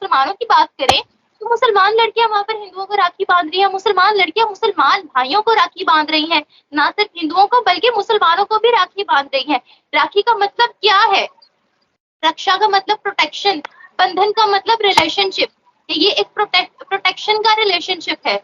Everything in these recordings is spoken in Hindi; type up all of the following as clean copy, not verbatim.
मुसलमानों की बात करें तो मुसलमान लड़कियां वहां पर हिंदुओं को राखी बांध रही हैं, मुसलमान लड़कियां मुसलमान भाइयों को राखी बांध रही हैं, ना सिर्फ हिंदुओं को बल्कि मुसलमानों को भी राखी बांध रही हैं। राखी का मतलब क्या है? रक्षा का मतलब प्रोटेक्शन, बंधन का मतलब रिलेशनशिप, ये एक प्रोटेक्शन का रिलेशनशिप है।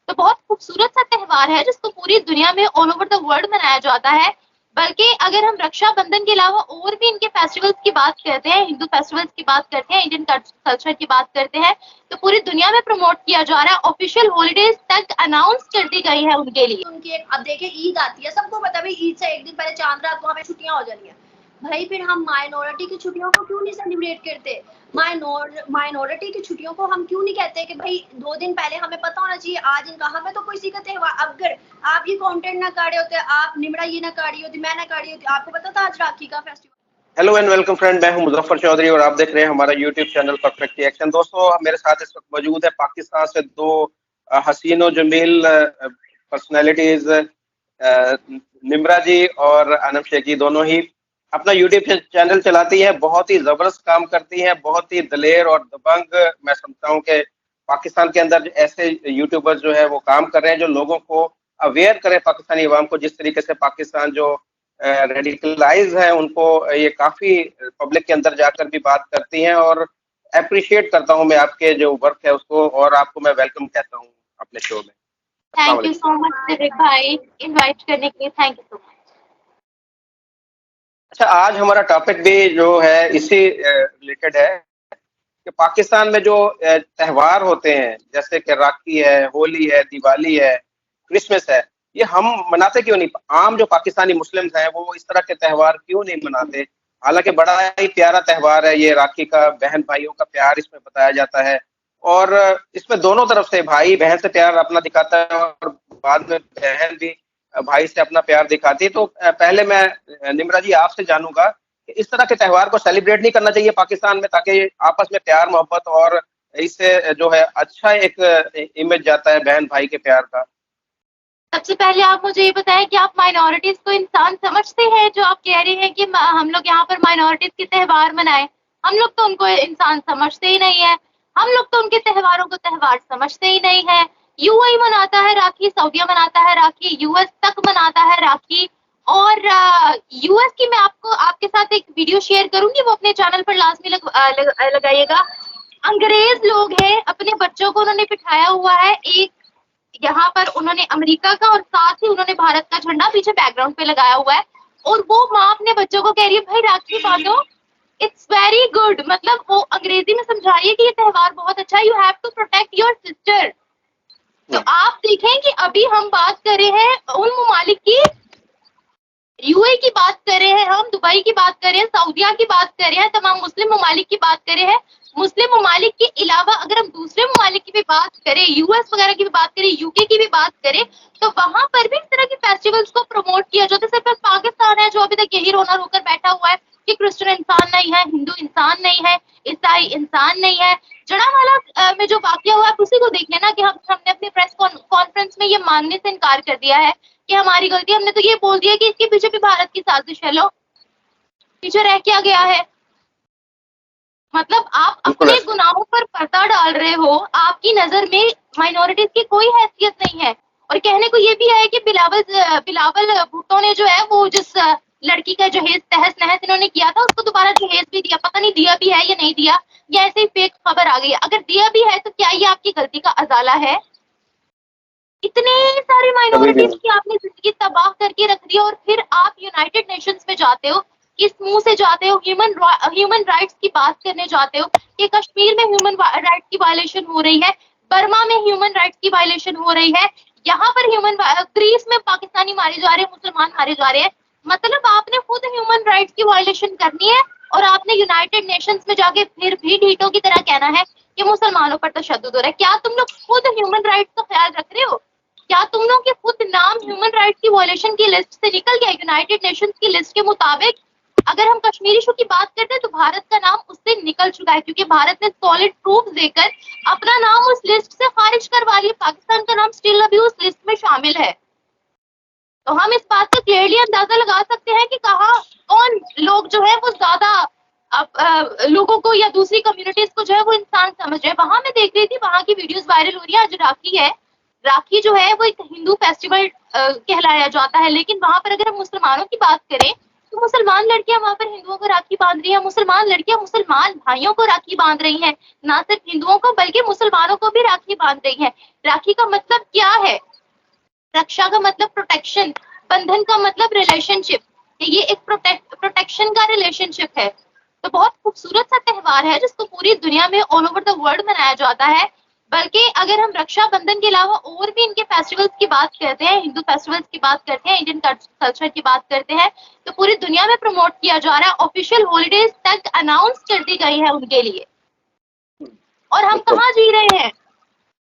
तो बहुत खूबसूरत सा त्योहार है जिसको पूरी दुनिया में ऑल ओवर द वर्ल्ड मनाया जाता है। बल्कि अगर हम रक्षाबंधन के अलावा और भी इनके फेस्टिवल्स की बात करते हैं, हिंदू फेस्टिवल्स की बात करते हैं, इंडियन कल्चर की बात करते हैं, तो पूरी दुनिया में प्रमोट किया जा रहा है। ऑफिशियल हॉलीडेज तक अनाउंस कर दी गई है उनके लिए। उनकी अब देखिए ईद आती है, सबको पता है भाई ईद से एक दिन पहले चांद रात को हमें छुट्टियां हो जानी है। भाई फिर हम माइनॉरिटी की छुट्टियों को क्यों नहीं सेलिब्रेट करते? माइनॉरिटी की छुट्टियों को हम क्यों नहीं कहते कि भाई 2 दिन पहले हमें पता होना चाहिए आज इनका, हमें तो कोई का त्योहार, अगर आप ये कंटेंट ना काटे होते, आप निमड़ा ये ना काटी होती, मैं ना काटी होती, आपको पता था आज राखी का festival. Hello and welcome friend, मैं हूं मुजफ्फर चौधरी और आप देख रहे हैं हमारा यूट्यूब चैनल परफेक्ट रिएक्शन। दोस्तों, मेरे साथ इस वक्त मौजूद है पाकिस्तान से दो हसीन और जमील पर्सनैलिटीज, निम्रा जी और अनम शेख जी। दोनों ही अपना यूट्यूब चैनल चलाती हैं, बहुत ही जबरदस्त काम करती हैं, बहुत ही दलेर और दबंग। मैं समझता हूं कि पाकिस्तान के अंदर ऐसे यूट्यूबर्स जो है वो काम कर रहे हैं जो लोगों को अवेयर करें, पाकिस्तानी अवाम को। जिस तरीके से पाकिस्तान जो रेडिकलाइज है उनको ये काफी पब्लिक के अंदर जाकर भी बात करती हैं, और अप्रिशिएट करता हूं मैं आपके जो वर्क है उसको, और आपको मैं वेलकम कहता हूं अपने शो में। Thank you so much Siddique भाई इनवाइट करने के लिए, थैंक यू सो मच। अच्छा, आज हमारा टॉपिक भी जो है इसी रिलेटेड है कि पाकिस्तान में जो त्यौहार होते हैं, जैसे कि राखी है, होली है, दिवाली है, क्रिसमस है, ये हम मनाते क्यों नहीं? आम जो पाकिस्तानी मुस्लिम्स हैं वो इस तरह के त्यौहार क्यों नहीं मनाते? हालांकि बड़ा ही प्यारा त्यौहार है ये राखी का, बहन भाइयों का प्यार इसमें बताया जाता है, और इसमें दोनों तरफ से भाई बहन से प्यार अपना दिखाता है और बाद में बहन भी भाई से अपना प्यार दिखाती है। तो पहले मैं निम्रा जी आपसे जानूंगा कि इस तरह के त्यौहार को सेलिब्रेट नहीं करना चाहिए पाकिस्तान में, ताकि आपस में प्यार मोहब्बत और इससे जो है अच्छा एक इमेज जाता है बहन भाई के प्यार का। सबसे पहले आप मुझे ये बताएं कि आप माइनॉरिटीज को इंसान समझते हैं? जो आप कह रहे हैं कि हम लोग यहाँ पर माइनॉरिटीज के त्यौहार मनाएं, हम लोग तो उनको इंसान समझते ही नहीं है, हम लोग तो उनके त्योहारों को त्यौहार समझते ही नहीं है। यूएई मनाता है राखी, सऊदीया मनाता है राखी, यूएस तक मनाता है राखी। और यूएस की मैं आपको आपके साथ एक वीडियो शेयर करूंगी, वो अपने चैनल पर लाजमी लगाइएगा। अंग्रेज लोग हैं, अपने बच्चों को उन्होंने बिठाया हुआ है एक यहाँ पर, उन्होंने अमेरिका का और साथ ही उन्होंने भारत का झंडा पीछे बैकग्राउंड पे लगाया हुआ है, और वो माँ अपने बच्चों को कह रही है भाई राखी बांधो। इट्स वेरी गुड, मतलब वो अंग्रेजी में समझा रही है कि ये त्यौहार बहुत अच्छा है, you have to protect your sister. तो आप देखें कि अभी हम बात कर रहे हैं उन ममालिक की, यूएई की बात कर रहे हैं, हम दुबई की बात कर रहे हैं, सऊदीया की बात कर रहे हैं, तमाम मुस्लिम ममालिक की बात कर रहे हैं। मुस्लिम ममालिक के अलावा अगर हम दूसरे ममालिक की भी बात करें, यूएस वगैरह की भी बात करें, यूके की भी बात करें, तो वहां पर भी इस तरह के फेस्टिवल्स को प्रमोट किया जाता है। सिर्फ पाकिस्तान है जो अभी तक यही रोना रोकर बैठा हुआ है कि क्रिश्चियन इंसान नहीं है, हिंदू इंसान नहीं है, ईसाई इंसान नहीं है। जड़ावाला में जो वाकया हुआ है उसी को देख लेना कि हमने अपनी प्रेस कॉन्फ्रेंस में ये मानने से इनकार कर दिया है कि हमारी गलती, हमने तो ये बोल दिया कि इसके पीछे भी भारत की साजिश है। लो पीछे रह क्या गया है? मतलब आप अपने गुनाहों पर पर्दा डाल रहे हो, आपकी नजर में माइनॉरिटीज की कोई हैसियत नहीं है। और कहने को ये भी है कि बिलावल भुट्टो ने जो है वो जिस लड़की का जहेज तहस नहस इन्होंने किया था उसको दोबारा जहेज भी दिया, पता नहीं दिया भी है या नहीं दिया, या ऐसे ही फेक खबर आ गई। अगर दिया भी है तो क्या ये आपकी गलती का अजाला है? इतने सारे माइनॉरिटीज की आपने जिंदगी तबाह करके रख दी, और फिर आप यूनाइटेड नेशंस में जाते हो, किस मुंह से जाते हो? ह्यूमन राइट्स की बात करने जाते हो कि कश्मीर में ह्यूमन राइट्स की वायलेशन हो रही है, बर्मा में ह्यूमन राइट्स की वायलेशन हो रही है, यहाँ पर ग्रीस में पाकिस्तानी मारे जा रहे हैं, मुसलमान मारे जा रहे हैं। मतलब आपने खुद ह्यूमन राइट्स की वायलेशन करनी है और आपने यूनाइटेड नेशंस में जाके फिर भी ढीठों की तरह कहना है कि मुसलमानों पर तशद्दुद हो रहा है। क्या तुम लोग खुद ह्यूमन राइट्स का ख्याल रख रहे हो? क्या तुम लोग के खुद नाम ह्यूमन राइट्स की वायलेशन की लिस्ट से निकल गया? यूनाइटेड नेशंस की लिस्ट के मुताबिक अगर हम कश्मीर इशू की बात करते हैं तो भारत का नाम उससे निकल चुका है, क्योंकि भारत ने सॉलिड प्रूफ देकर अपना नाम उस लिस्ट से खारिज करवा लिया। पाकिस्तान का नाम स्टिल अभी उस लिस्ट में शामिल है। तो हम इस बात का क्लियरली अंदाजा लगा सकते हैं कि कहाँ कौन लोग जो है वो ज्यादा अब लोगों को या दूसरी कम्युनिटीज को जो है वो इंसान समझ रहे हैं। वहां मैं देख रही थी, वहां की वीडियोस वायरल हो रही है। आज राखी है, राखी जो है वो एक हिंदू फेस्टिवल कहलाया जाता है, लेकिन वहां पर अगर हम मुसलमानों की बात करें तो मुसलमान लड़कियां वहां पर हिंदुओं को राखी बांध रही है, मुसलमान लड़कियां मुसलमान भाइयों को राखी बांध रही हैं, ना सिर्फ हिंदुओं को बल्कि मुसलमानों को भी राखी बांध रही है। राखी का मतलब क्या है? रक्षा का मतलब प्रोटेक्शन, बंधन का मतलब रिलेशनशिप, ये एक प्रोटेक्शन का रिलेशनशिप है। तो बहुत खूबसूरत सा त्योहार है जिसको पूरी दुनिया में ऑल ओवर द वर्ल्ड मनाया जाता है। बल्कि अगर हम रक्षाबंधन के अलावा और भी इनके फेस्टिवल्स की बात करते हैं, हिंदू फेस्टिवल्स की बात करते हैं, इंडियन कल्चर की बात करते हैं, तो पूरी दुनिया में प्रमोट किया जा रहा है। ऑफिशियल हॉलीडेज तक अनाउंस कर दी गई है उनके लिए। और हम कहाँ जी रहे हैं?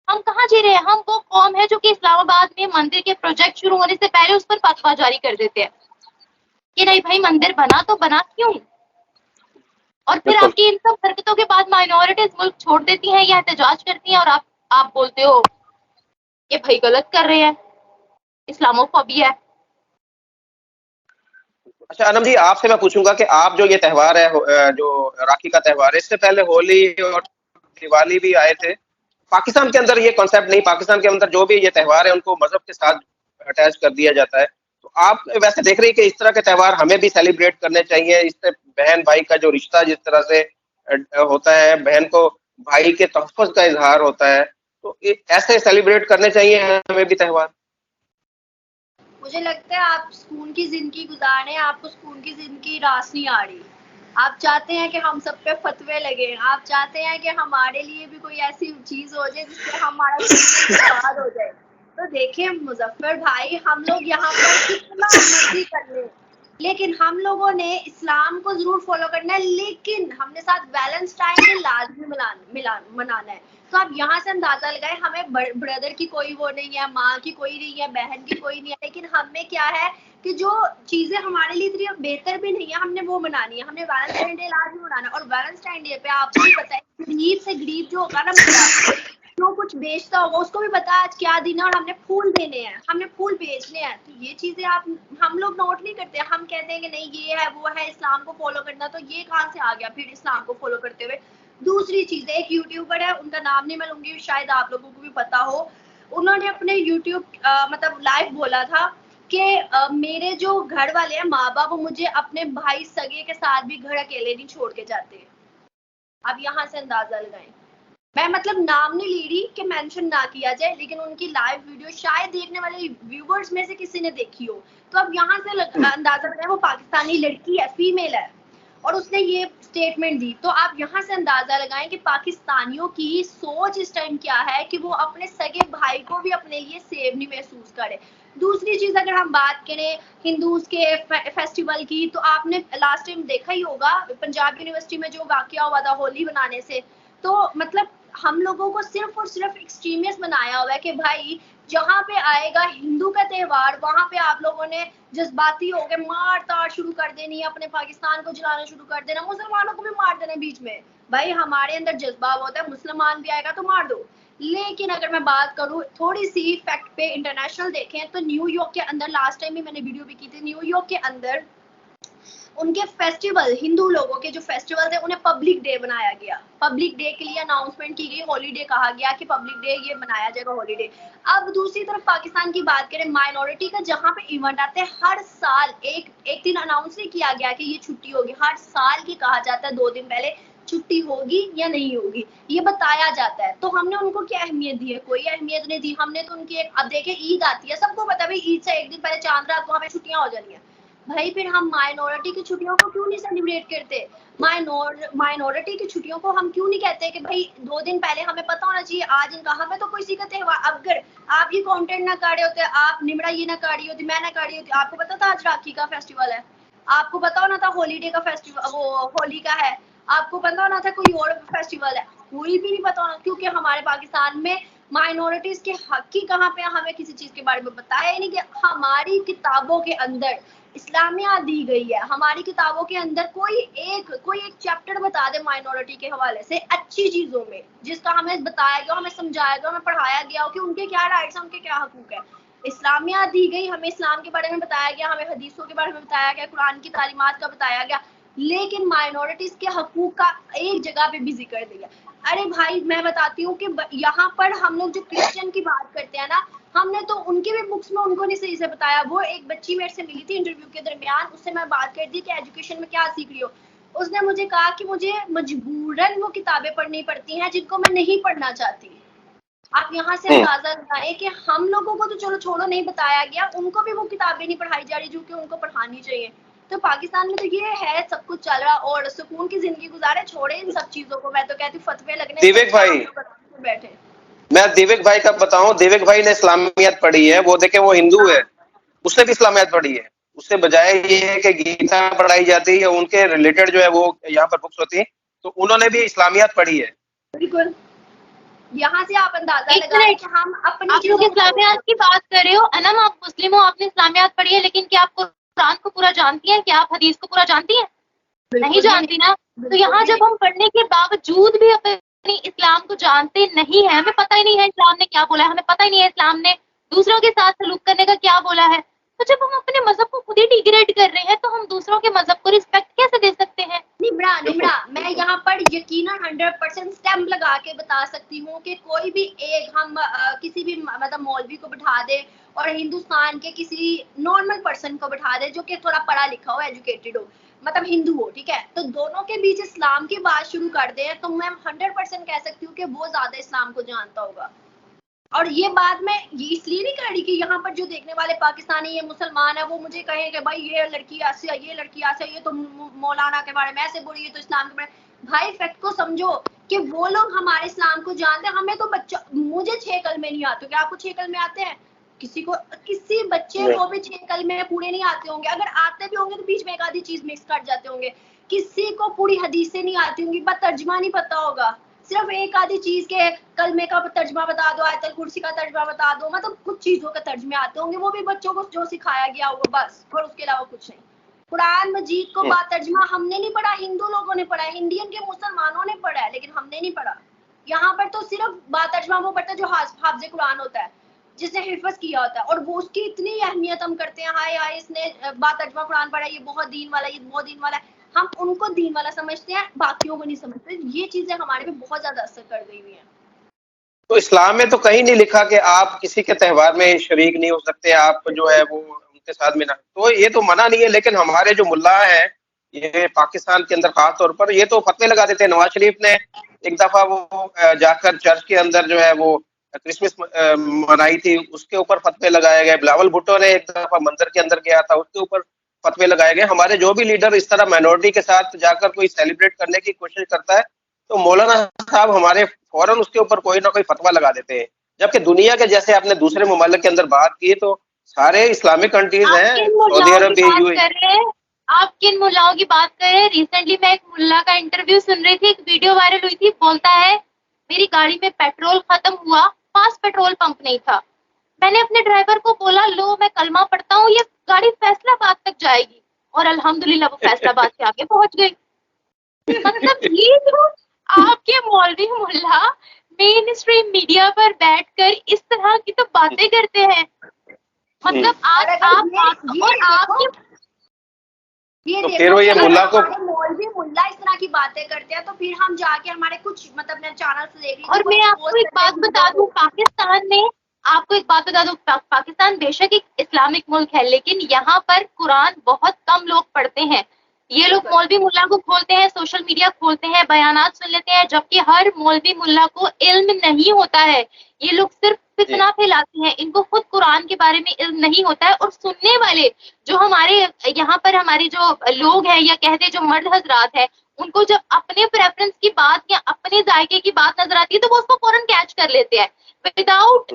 हम कहाँ जी रहे हैं? हम वो कौम है जो कि इस्लामाबाद में मंदिर के प्रोजेक्ट शुरू होने से पहले उस पर फतवा जारी कर देते हैं कि नहीं भाई मंदिर बना तो बना क्यों, और फिर आपकी इन सब हरकतों के बाद माइनॉरिटीज मुल्क छोड़ देती हैं या एहतजाज करती हैं, और आप बोलते हो ये भाई गलत कर रहे हैं, इस्लामोफोबिया है। अच्छा अनम जी, आपसे मैं पूछूंगा कि आप जो ये त्योहार है जो राखी का त्योहार है, इससे पहले होली और दिवाली भी आए थे। पाकिस्तान के अंदर ये कॉन्सेप्ट नहीं, पाकिस्तान के अंदर जो भी ये त्योहार है उनको मजहब के साथ अटैच कर दिया जाता है। तो आप वैसे देख रही है कि इस तरह के त्योहार हमें भी सेलिब्रेट करने चाहिए? इससे बहन भाई का जो रिश्ता जिस तरह से होता है, बहन को भाई के तहफ़्फ़ुज़ का इजहार होता है, तो ऐसे सेलिब्रेट करने चाहिए हमें भी त्योहार? मुझे लगता है आप सुकून की जिंदगी गुजार रहे हैं, आपको सुकून की जिंदगी रास नहीं आ रही। आप चाहते हैं कि हम सब पे फतवे लगे, आप चाहते हैं कि हमारे लिए भी कोई ऐसी चीज हो जाए जिससे हमारा सुकून बर्बाद हो जाए। तो देखिए मुजफ्फर भाई, हम लोग यहाँ पर कितना मर्जी कर लें, लेकिन हम लोगों ने इस्लाम को जरूर फॉलो करना है, लेकिन हमने साथ वैलेंटाइन डे लाजमी मनाना है। तो आप यहाँ से अंदाजा लगाए, हमें ब्रदर की कोई वो नहीं है, माँ की कोई नहीं है, बहन की कोई नहीं है, लेकिन हमें क्या है कि जो चीजें हमारे लिए इतनी बेहतर भी नहीं है हमने वो मनानी है। हमने वैलेंटाइन डे लाजमी मनाना है, और वैलेंटाइन डे पे आपको भी पता है गरीब से गरीब जो होगा ना बंदा, जो कुछ बेचता होगा, उसको भी पता है आज क्या दिन है और हमने फूल देने हैं, हमने फूल बेचने हैं। तो ये चीजें हम लोग नोट नहीं करते। हम कहते हैं कि नहीं ये है वो है, इस्लाम को फॉलो करना, तो ये कहाँ से आ गया फिर इस्लाम को फॉलो करते हुए। दूसरी चीज, एक यूट्यूबर है, उनका नाम नहीं मैं लूंगी, शायद आप लोगों को भी पता हो। उन्होंने अपने यूट्यूब मतलब लाइव बोला था कि मेरे जो घर वाले हैं माँ बाप, वो मुझे अपने भाई सगे के साथ भी घर अकेले नहीं छोड़ के जाते। अब यहाँ से अंदाजा लगाएं। मैं मतलब नाम नहीं ले रही कि मेंशन ना किया जाए, लेकिन उनकी लाइव वीडियो शायद देखने वाले व्यूवर्स में से किसी ने देखी हो। तो अब यहाँ से अंदाजा लगाएं, वो पाकिस्तानी लड़की है, फीमेल है, और उसने ये स्टेटमेंट दी। तो आप यहाँ से अंदाजा लगाएं कि पाकिस्तानियों की सोच इस टाइम क्या है कि वो अपने सगे भाई को भी अपने लिए सेफ नहीं महसूस करे। दूसरी चीज, अगर हम बात करें हिंदूज के फेस्टिवल की, तो आपने लास्ट टाइम देखा ही होगा पंजाब यूनिवर्सिटी में जो वाकया हुआ था होली बनाने से। तो मतलब हम लोगों को सिर्फ और सिर्फ एक्सट्रीमिस्ट बनाया हुआ है कि भाई जहाँ पे आएगा हिंदू का त्योहार वहां पे आप लोगों ने जज्बाती हो गए, मार ताड़ शुरू कर देनी है, अपने पाकिस्तान को जलाना शुरू कर देना, मुसलमानों को भी मार देना बीच में। भाई हमारे अंदर जज्बा होता है, मुसलमान भी आएगा तो मार दो। लेकिन अगर मैं बात करूं थोड़ी सी फैक्ट पे इंटरनेशनल देखें, तो न्यूयॉर्क के अंदर, लास्ट टाइम भी मैंने वीडियो भी की थी, न्यूयॉर्क के अंदर उनके फेस्टिवल, हिंदू लोगों के जो फेस्टिवल है उन्हें पब्लिक डे बनाया गया। पब्लिक डे के लिए अनाउंसमेंट की गई, हॉलीडे कहा गया कि पब्लिक डे ये मनाया जाएगा हॉलीडे। अब दूसरी तरफ पाकिस्तान की बात करें, माइनॉरिटी का जहां पे इवेंट आते हैं, हर साल एक दिन अनाउंस नहीं किया गया कि ये छुट्टी होगी, हर साल की कहा जाता है 2 दिन पहले छुट्टी होगी या नहीं होगी, ये बताया जाता है। तो हमने उनको क्या अहमियत दी है? कोई अहमियत नहीं दी हमने तो उनकी अब देखे ईद आती है, सबको पता है भाई ईद से एक दिन पहले चांद रात को हमें छुट्टियां हो जानी है। भाई फिर हम माइनॉरिटी की छुट्टियों को क्यों नहीं सेलिब्रेट करते? माइनॉरिटी की छुट्टियों को हम क्यों नहीं कहते कि भाई 2 दिन पहले हमें पता होना चाहिए आज इनका, हमें तो किसी का त्योहार, अगर आप ये कंटेंट ना कर रहे होते, आप निमड़ा ये ना कर रही होती, मैं ना कर रही होती, आपको पता था आज राखी का फेस्टिवल है, आपको पता होना था हॉलीडे का फेस्टिवल, वो होली का है, आपको पता होना था कोई और फेस्टिवल है, कोई भी नहीं पता होना, क्योंकि हमारे पाकिस्तान में माइनॉरिटीज के हक ही कहाँ पे, हमें किसी चीज के बारे में बताया ही नहीं कि हमारी किताबों के अंदर इस्लामिया दी गई है। हमारी किताबों के अंदर कोई एक चैप्टर बता दे माइनॉरिटी के हवाले से अच्छी चीजों में, जिसका हमें बताया गया, हमें समझाया गया, हमें पढ़ाया गया हो कि उनके क्या राइट्स हैं, उनके क्या हकूक है। इस्लामिया दी गई, हमें इस्लाम के बारे में बताया गया, हमें हदीसों के बारे में बताया गया, कुरान की तालीमात का बताया गया। लेकिन माइनॉरिटीज के हकूक का एक जगह पे भी जिक्र दिया। अरे भाई मैं बताती हूँ कि यहाँ पर हम लोग जो क्रिश्चियन की बात करते हैं ना, हमने तो उनकी भी बुक्स में उनको नहीं सही से बताया। वो एक बच्ची मेरे से मिली थी इंटरव्यू के दरमियान, उससे मैं बात कर दी कि एजुकेशन में क्या सीख रही हो। उसने मुझे कहा कि मुझे मजबूरन वो किताबें पढ़नी पड़ती हैं जिनको मैं नहीं पढ़ना चाहती। आप यहाँ से अंदाजा लगाएं कि हम लोगों को तो चलो छोड़ो नहीं बताया गया, उनको भी वो किताबें नहीं पढ़ाई जा रही जो कि उनको पढ़ानी चाहिए। तो पाकिस्तान में तो ये है, सब कुछ चल रहा और सुकून की जिंदगी गुजारे, छोड़े इन सब चीजों को। मैं तो कहती हूँ फतवे लगने दिवेक भाई, बैठे। मैं दिवेक भाई का बताऊं, दिवेक भाई ने इस्लामियत पढ़ी है, वो देखे वो हिंदू है, उसने भी इस्लामियत पढ़ी है। उससे बजाय ये है कि गीता पढ़ाई जाती है, उनके रिलेटेड जो है वो यहाँ पर बुक्स होती हैं, तो उन्होंने भी इस्लामियत पढ़ी है। बिल्कुल, यहाँ से आप अंदाजा लगाएं कि हम अपनी आप लोग इस्लामियात की बात कर रहे हो, अनम आप मुस्लिम हो, आपने इस्लामियात पढ़ी है, लेकिन क्या आप कुरान को पूरा जानती हैं? क्या आप हदीस को पूरा जानती हैं? नहीं जानती ना। तो यहाँ जब हम पढ़ने के बावजूद भी अपने इस्लाम को जानते नहीं है, हमें पता ही नहीं है इस्लाम ने क्या बोला है, हमें पता ही नहीं है इस्लाम ने दूसरों के साथ सलूक करने का क्या बोला है, तो जब हम अपने मजहब को खुद ही डिग्रेड कर रहे हैं तो हम दूसरों के मजहब को रिस्पेक्ट कैसे दे सकते हैं? निम्रा, मैं यहाँ पर यकीनन 100% स्टैम्प लगा के बता सकती हूँ कि कोई भी एक हम किसी भी मतलब मौलवी को बिठा दे और हिंदुस्तान के किसी नॉर्मल पर्सन को बिठा दे जो कि थोड़ा पढ़ा लिखा हो, एजुकेटेड हो, मतलब हिंदू हो, ठीक है, तो दोनों के बीच इस्लाम की बात शुरू कर दे तो मैं 100% कह सकती हूँ कि वो ज्यादा इस्लाम को जानता होगा। और ये बात मैं ये इसलिए नहीं कर रही कि यहाँ पर जो देखने वाले पाकिस्तानी ये मुसलमान है वो मुझे कहे कि भाई ये लड़की ऐसे है, ये लड़की ऐसे है, ये तो मौलाना के बारे में ऐसे बोली, ये तो इस्लाम के बारे में। भाई फैक्ट को समझो कि वो लोग हमारे इस्लाम को जानते हैं, हमें तो बच्चा, मुझे 6 कलमे नहीं आते, क्या आपको 6 कलमे आते हैं? किसी बच्चे को भी 6 कलमे पूरे नहीं आते होंगे, अगर आते भी होंगे तो बीच में एक आधी चीज मिक्स कर जाते होंगे। किसी को पूरी हदीसें नहीं आती होंगी, बस तर्जमा नहीं पता होगा, सिर्फ एक आधी चीज के कलमे का तर्जमा बता दो, आयतल कुर्सी का तर्जमा बता दो, मतलब कुछ चीजों के तर्जमे आते होंगे, वो भी बच्चों को जो सिखाया गया होगा बस, और उसके अलावा कुछ नहीं। कुरान मजीद को बा तर्जमा हमने नहीं पढ़ा, हिंदू लोगों ने पढ़ा है, इंडियन के मुसलमानों ने पढ़ा है, लेकिन हमने नहीं पढ़ा। यहाँ पर तो सिर्फ बा तर्जमा वो पढ़ता है जो हाफिज कुरान होता है, जिसने हिफ्ज किया होता है, और वो उसकी इतनी अहमियत हम करते हैं, हाय हाय इसने बा तर्जमा कुरान पढ़ा, ये बहुत दीन वाला, ये बहुत दीन वाला है, हम उनको दीन वाला समझते हैं, बाकियों को नहीं समझते। ये चीजें हमारे पे बहुत ज्यादा असर कर गई हुई हैं। तो इस्लाम में तो कहीं नहीं लिखा कि आप किसी के त्यौहार में शरीक नहीं हो सकते, आप जो है वो उनके साथ में ना, तो ये तो मना नहीं है। लेकिन हमारे जो मुल्ला है ये पाकिस्तान के अंदर खास तौर पर ये तो फतवे लगा देते हैं। नवाज शरीफ ने एक दफा वो जाकर चर्च के अंदर जो है वो क्रिसमस मनाई थी, उसके ऊपर फतवे लगाए गए। बिलावल भुट्टो ने एक दफा मंदिर के अंदर गया था, उसके ऊपर फतवे लगाए गए। हमारे जो भी लीडर इस तरह माइनॉरिटी के साथ जाकर कोई सेलिब्रेट करने की कोशिश करता है तो मौलाना साहब हमारे फौरन उसके ऊपर कोई ना कोई फतवा लगा देते हैं। जबकि दुनिया के जैसे आपने दूसरे मुमालिक के अंदर बात की तो सारे इस्लामिक कंट्रीज हैं, सऊदी अरब, यूएई। आप किन मुल्लाओं की बात कर रहे हैं? रिसेंटली मैं एक मुल्ला का इंटरव्यू सुन रही थी, एक वीडियो वायरल हुई थी, बोलता है मेरी गाड़ी में पेट्रोल खत्म हुआ, पास पेट्रोल पंप नहीं था, मैंने अपने ड्राइवर को बोला लो मैं कलमा पढ़ता हूँ, ये गाड़ी फैसलाबाद तक जाएगी, और अल्हम्दुलिल्लाह वो फैसलाबाद से आगे पहुंच गई। मतलब ये जो आपके मौलवी मुल्ला मेन स्ट्रीम मीडिया पर बैठकर इस तरह की तो बातें करते हैं, मतलब आज आप ये तो फिर वो ये मुल्ला को मौलवी मुल्ला इस तरह की बातें करते हैं तो फिर हम जाके हमारे कुछ मतलब चैनल से देख लीजिए। और मैं आपको एक बात बता दूं, पाकिस्तान बेशक एक इस्लामिक मुल्क है, लेकिन यहाँ पर कुरान बहुत कम लोग पढ़ते हैं। ये लोग मौलवी मुल्ला को खोलते हैं, सोशल मीडिया खोलते हैं, बयानात सुन लेते हैं, जबकि हर मौलवी मुल्ला को इल्म नहीं होता है। ये लोग सिर्फ फितना फैलाते हैं, इनको खुद कुरान के बारे में इल्म नहीं होता है। और सुनने वाले जो हमारे यहाँ पर हमारे जो लोग हैं या कहते जो मर्द हजरात है, उनको जब अपने प्रेफरेंस की बात या अपने जायके की बात नजर आती है तो वो उसको फौरन कैच कर लेते हैं, विदाउट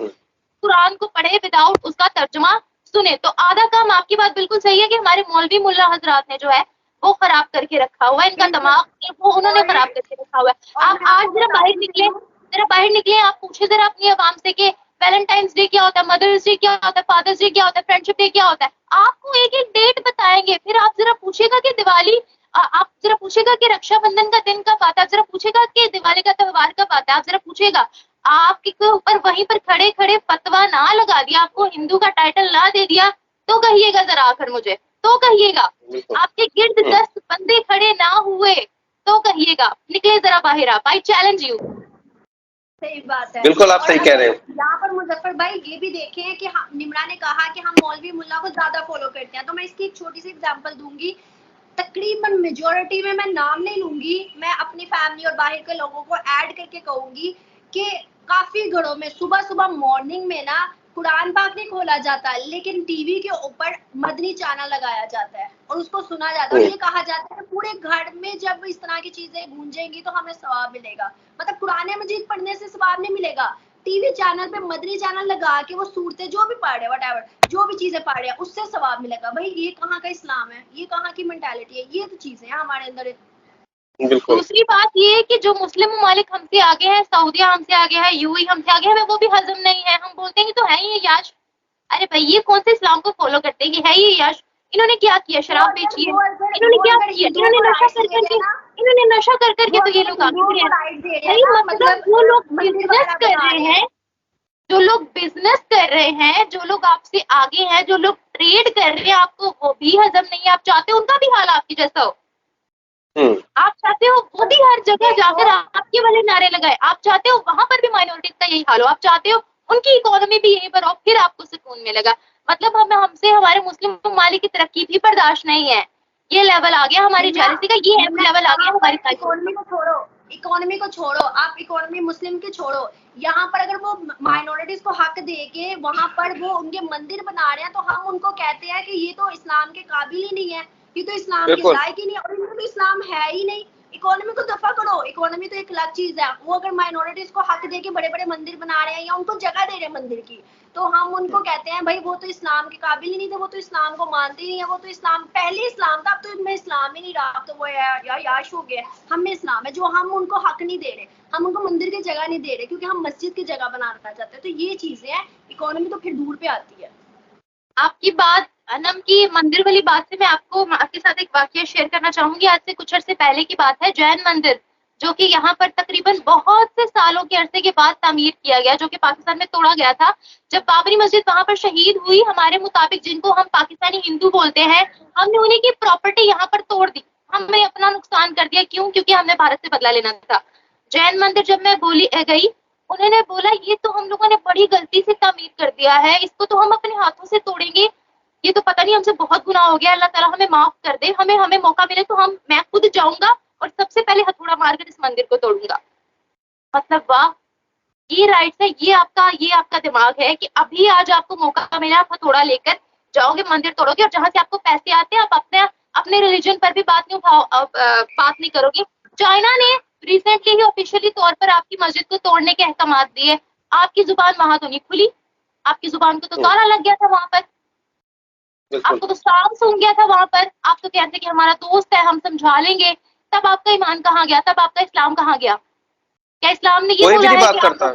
कुरान को पढ़े, विदाउट उसका तर्जुमा सुने। तो आधा काम आपकी बात बिल्कुल सही है कि हमारे मौलवी मुल्ला हजरात ने जो है वो खराब करके रखा हुआ है, इनका दिमाग वो उन्होंने खराब करके रखा हुआ है। आप आज जरा बाहर निकले, आप पूछे जरा अपनी आवाम से कि वैलेंटाइंस डे क्या होता है, मदर्स डे क्या होता है, फादर्स डे क्या होता है, फ्रेंडशिप डे क्या होता है, आपको एक एक डेट बताएंगे। फिर आप जरा पूछेगा कि दिवाली, आप जरा पूछेगा कि रक्षाबंधन का दिन कब आता है, आप जरा पूछेगा कि दिवाली का त्योहार कब आता है, आप जरा पूछेगा, आपके ऊपर वहीं पर खड़े खड़े फतवा ना लगा दिया, आपको हिंदू का टाइटल ना दे दिया, तो कहिएगा जरा आकर मुझे तो कहिएगा। बिल्कुल। आपके गिर्द 10 बंदे खड़े ना हुए तो कहिएगा। निकले जरा बाहर आप, आई चैलेंज यू। सही बात है। बिल्कुल आप और सही कह रहे हो। यहाँ पर मुजफ्फर भाई ये भी देखे हैं कि निम्रा ने कहा कि हम मौलवी मुल्ला को ज्यादा फॉलो करते हैं, तो मैं इसकी एक छोटी सी एग्जांपल दूंगी। तकरीबन मेजोरिटी में, मैं नाम नहीं लूंगी, मैं अपनी फैमिली और बाहर के लोगों को ऐड करके कहूंगी कि काफी घरों में सुबह सुबह मॉर्निंग में ना कुरान पाक नहीं खोला जाता, लेकिन टीवी के ऊपर मदनी चैनल लगाया जाता है और उसको सुना जाता है। और ये कहा जाता है पूरे घर में जब इस तरह की चीजें गूंजेंगी तो हमें सवाब मिलेगा। मतलब कुरान मजीद पढ़ने से सवाब नहीं मिलेगा, टीवी चैनल पे मदनी चैनल लगा के वो सूरतें जो भी पढ़ रहे, व्हाटएवर जो भी चीजें पढ़ रहे हैं, उससे सवाब मिलेगा। भाई ये कहाँ का इस्लाम है, ये कहाँ की मेंटालिटी है? ये तो चीजें हैं हमारे अंदर। बिल्कुल। दूसरी बात ये है कि जो मुस्लिम ममालिक हमसे आगे हैं, सऊदिया हमसे आगे है, यूएई हमसे आगे है, हमें वो भी हजम नहीं है। हम बोलते हैं कि तो है ही याश। अरे भाई ये कौन से इस्लाम को फॉलो करते हैं कि है ही याश। इन्होंने क्या किया? शराब बेची है, इन्होंने क्या किया? इन्होंने नशा कर करके, इन्होंने नशा कर करके तो ये लोग आगे बढ़े हैं। भाई मतलब जो लोग बिजनेस कर रहे हैं, जो लोग बिजनेस कर रहे हैं, जो लोग आपसे आगे हैं, जो लोग ट्रेड कर रहे हैं, आपको वो भी हजम नहीं है। आप चाहते हो उनका भी हाल आपकी जैसा हो? आप चाहते हो वो भी हर जगह जाकर आपके वाले नारे लगाए? आप चाहते हो वहां पर भी माइनॉरिटीज का यही हाल हो? आप चाहते हो उनकी इकोनॉमी भी यहीं पर हो, फिर आपको सुकून मिलेगा? मतलब हमें हमसे हमारे मुस्लिम ममालिक की तरक्की भी बर्दाश्त नहीं है। ये लेवल आ गया हमारी जेलसी का, ये लेवल आ गया हमारी इकोनॉमी को छोड़ो, इकोनॉमी को छोड़ो, आप इकोनॉमी मुस्लिम की छोड़ो। यहाँ पर अगर वो माइनॉरिटीज को हक दे के वहां पर वो उनके मंदिर बना रहे हैं, तो हम उनको कहते हैं कि ये तो इस्लाम के काबिल ही नहीं है, ये तो इस्लाम के लायक ही नहीं है, और इनमें तो इस्लाम है ही नहीं। इकोनॉमी को दफा करो, इकोनॉमी तो एक अलग चीज है। वो अगर माइनॉरिटीज को हक दे के बड़े बड़े मंदिर बना रहे हैं या उनको जगह दे रहे हैं मंदिर की, तो हम उनको कहते हैं भाई वो तो इस्लाम के काबिल ही नहीं थे, वो तो इस्लाम को मानते ही नहीं है, वो तो इस्लाम पहले इस्लाम था, अब तो इनमें इस्लाम ही नहीं रहा, अब तो वो याश हो गया, हम में इस्लाम है। जो हम उनको हक नहीं दे रहे, हम उनको मंदिर की जगह नहीं दे रहे क्योंकि हम मस्जिद की जगह बनाना चाहते हैं। तो ये चीजें हैं, इकोनॉमी तो फिर दूर पे आती है। आपकी बात अनम की मंदिर वाली बात से मैं आपके साथ एक वाकया शेयर करना चाहूंगी। आज से कुछ अर्से पहले की बात है। जैन मंदिर जो कि यहाँ पर तकरीबन बहुत से सालों के अरसे के बाद तामीर किया गया, जो कि पाकिस्तान में तोड़ा गया था। जब बाबरी मस्जिद वहां पर शहीद हुई, हमारे मुताबिक जिनको हम पाकिस्तानी हिंदू बोलते हैं, हमने उन्हीं की प्रॉपर्टी यहाँ पर तोड़ दी, हमने अपना नुकसान कर दिया। क्यों? क्योंकि हमने भारत से बदला लेना था। जैन मंदिर जब मैं गई, उन्होंने बोला ये तो हम लोगों ने बड़ी गलती से तामीर कर दिया है, इसको तो हम अपने हाथों से तोड़ेंगे, ये तो पता नहीं हमसे बहुत गुनाह हो गया, अल्लाह ताला हमें माफ कर दे, हमें मौका मिले तो मैं खुद जाऊंगा और सबसे पहले हथौड़ा मारकर इस मंदिर को तोड़ूंगा। मतलब वाह, ये राइट है, ये आपका दिमाग है कि अभी आज आपको मौका मिला, आप हथौड़ा लेकर जाओगे, मंदिर तोड़ोगे, और जहां से आपको पैसे आते हैं आप अपने रिलीजन पर भी बात नहीं करोगे। चाइना ने रिसेंटली ही ऑफिशियली तौर पर आपकी मस्जिद को तोड़ने के अहकाम दिए, आपकी जुबान वहां तो नहीं खुली, आपकी जुबान को तो ताला लग गया था वहां पर, आपको तो सांप सूंघ गया था वहां पर। आप तो कहते कि हमारा दोस्त है, हम समझा लेंगे। तब आपका ईमान कहाँ गया? तब आपका इस्लाम कहाँ गया? क्या इस्लाम ने ये कोई भी बोला नहीं है बात कि करता,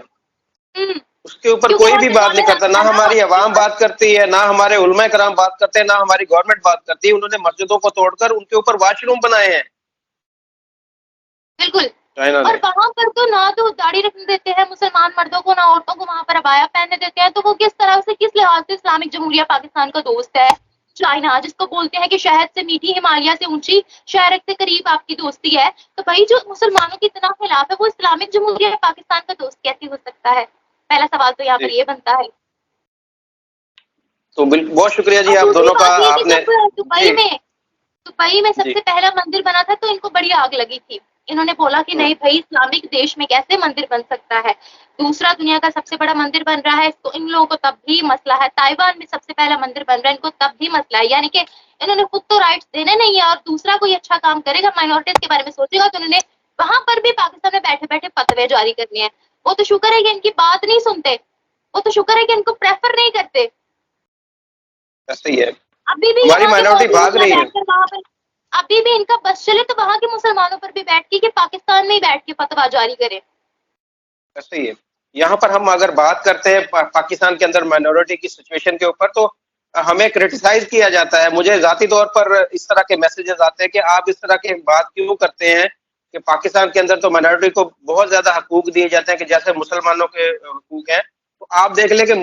उसके ऊपर क्योंकि कोई भी हमने बात नहीं करता, ना हमारी अवाम बात करती है, ना हमारे उलमा कराम बात करते हैं, ना हमारी गवर्नमेंट बात करती है। उन्होंने मस्जिदों को तोड़कर उनके ऊपर वॉशरूम बनाए हैं। बिल्कुल। चाइना और ने। वहां पर तो ना तो दाढ़ी रखने देते हैं मुसलमान मर्दों को, ना औरतों को वहां पर अबाया पहनने देते हैं। तो वो किस तरह से, किस लिहाज से इस्लामिक जमहूरिया पाकिस्तान का दोस्त है? चाइना जिसको बोलते हैं कि शहद से मीठी, हिमालय से ऊंची, शहर के करीब आपकी दोस्ती है, तो भाई जो मुसलमानों के इतना खिलाफ है वो इस्लामिक जमहूरिया पाकिस्तान का दोस्त कैसे हो सकता है? पहला सवाल तो यहाँ पर ये बनता है। तो बहुत शुक्रिया जी और आप दूसरी दोनों का। बात ये कि आपने जब दुबई में सबसे पहला मंदिर बना था तो इनको बड़ी आग लगी थी। इन्होंने बोला कि नहीं भाई, इस्लामिक देश में कैसे मंदिर बन सकता है? दूसरा दुनिया का सबसे बड़ा मंदिर बन रहा है, तो इन लोगों को तब भी मसला है। ताइवान में सबसे पहला मंदिर बन रहा है, इनको तब भी मसला है। यानी कि इन्होंने खुद तो राइट्स देने नहीं है, और दूसरा कोई अच्छा काम करेगा, माइनॉरिटीज के बारे में सोचेगा, तो उन्होंने वहां पर भी पाकिस्तान में बैठे बैठे फतवे जारी करने हैं। वो तो शुक्र है कि इनकी बात नहीं सुनते, वो तो शुक्र है कि इनको प्रेफर नहीं करते। ऐसे ही है, अभी भी हमारी यहाँ के माइनॉरिटी भाग रही है। वहां पर अभी भी इनका बस चले तो वहां के मुसलमानों पर भी बैठ के कि पाकिस्तान में ही बैठ के फतवा जारी करे। ऐसे ही है। यहाँ पर हम अगर बात करते हैं पाकिस्तान के अंदर माइनॉरिटी की सिचुएशन के ऊपर, तो हमें क्रिटिसाइज किया जाता है। मुझे जाती तौर पर इस तरह के मैसेजेस आते हैं कि आप इस तरह की बात क्यों करते हैं कि पाकिस्तान के अंदर तो माइनॉरिटी को बहुत ज्यादा हकूक दिए जाते हैं कि जैसे मुसलमानों के हकूक हैं, तो आप देख लें कि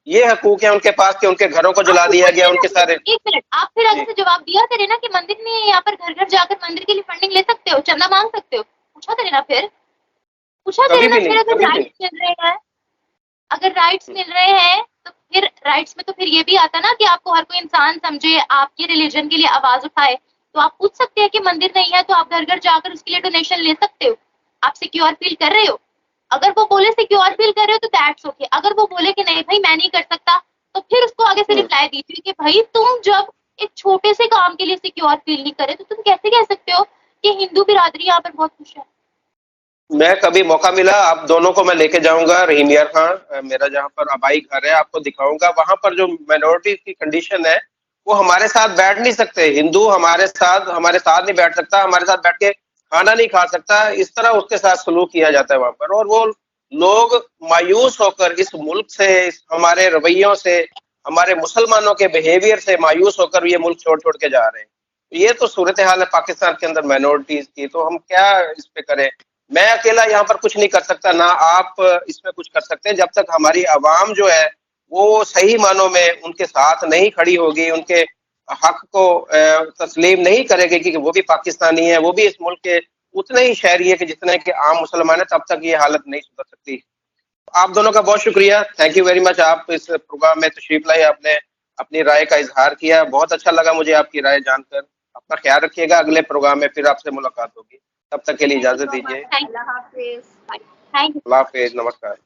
ये हकूक है उनके पास कि उनके घरों को जला दिया गया, उनके सारे। एक मिनट, आप फिर आगे से जवाब दिया करें ना कि मंदिर में यहाँ पर घर घर जाकर मंदिर के लिए फंडिंग ले सकते हो, चंदा मांग सकते हो, पूछा करें ना फिर, पूछा कभी करें ना भी नहीं, फिर। अगर कभी भी राइट्स मिल रहे हैं, अगर राइट्स मिल रहे हैं तो फिर राइट्स में तो फिर ये भी आता ना कि आपको हर कोई इंसान समझे, आपके रिलीजन के लिए आवाज उठाए। तो आप पूछ सकते हैं कि मंदिर नहीं है तो आप घर घर जाकर उसके लिए डोनेशन ले सकते हो। आप सिक्योर फील कर रहे हो, अगर वो बोले सिक्योर फील कर रहे हो तो दैट्स ओके। अगर वो बोले कि नहीं भाई मैं नहीं कर सकता, तो फिर उसको आगे से रिप्लाई दीजिए कि भाई तुम जब एक छोटे से काम के लिए सिक्योर फील नहीं करे तो तुम कैसे कह सकते हो कि हिंदू बिरादरी यहाँ पर बहुत खुश है। मैं कभी मौका मिला आप दोनों को मैं लेके जाऊंगा रहीम यार खान, मेरा जहाँ पर आबाई घर है आपको दिखाऊंगा। वहां पर जो माइनॉरिटी की कंडीशन है वो हमारे साथ बैठ नहीं सकते, हिंदू हमारे साथ नहीं बैठ सकता, हमारे साथ बैठ के खाना नहीं खा सकता, इस तरह उसके साथ सलूक किया जाता है वहां पर। और वो लोग मायूस होकर इस मुल्क से, इस हमारे रवैयों से, हमारे मुसलमानों के बिहेवियर से मायूस होकर ये मुल्क छोड़ छोड़ के जा रहे हैं। ये तो सूरत हाल है पाकिस्तान के अंदर माइनॉरिटीज की, तो हम क्या इस पे करें। मैं अकेला यहाँ पर कुछ नहीं कर सकता, ना आप इसमें कुछ कर सकते हैं, जब तक हमारी आवाम जो है वो सही मानों में उनके साथ नहीं खड़ी होगी, उनके हक को तस्लीम नहीं करेगी कि वो भी पाकिस्तानी है, वो भी इस मुल्क के उतने ही शहरी है कि जितने के आम मुसलमान है, तब तक ये हालत नहीं सुधर सकती। आप दोनों का बहुत शुक्रिया, थैंक यू वेरी मच। आप इस प्रोग्राम में तशरीफ लाई, आपने अपनी राय का इजहार किया, बहुत अच्छा लगा मुझे आपकी राय जानकर। अपना ख्याल रखिएगा, अगले प्रोग्राम में फिर आपसे मुलाकात होगी, तब तक के लिए इजाजत दीजिए। अल्लाह हाफिज। Thank you. अल्लाह हाफिज, नमस्कार।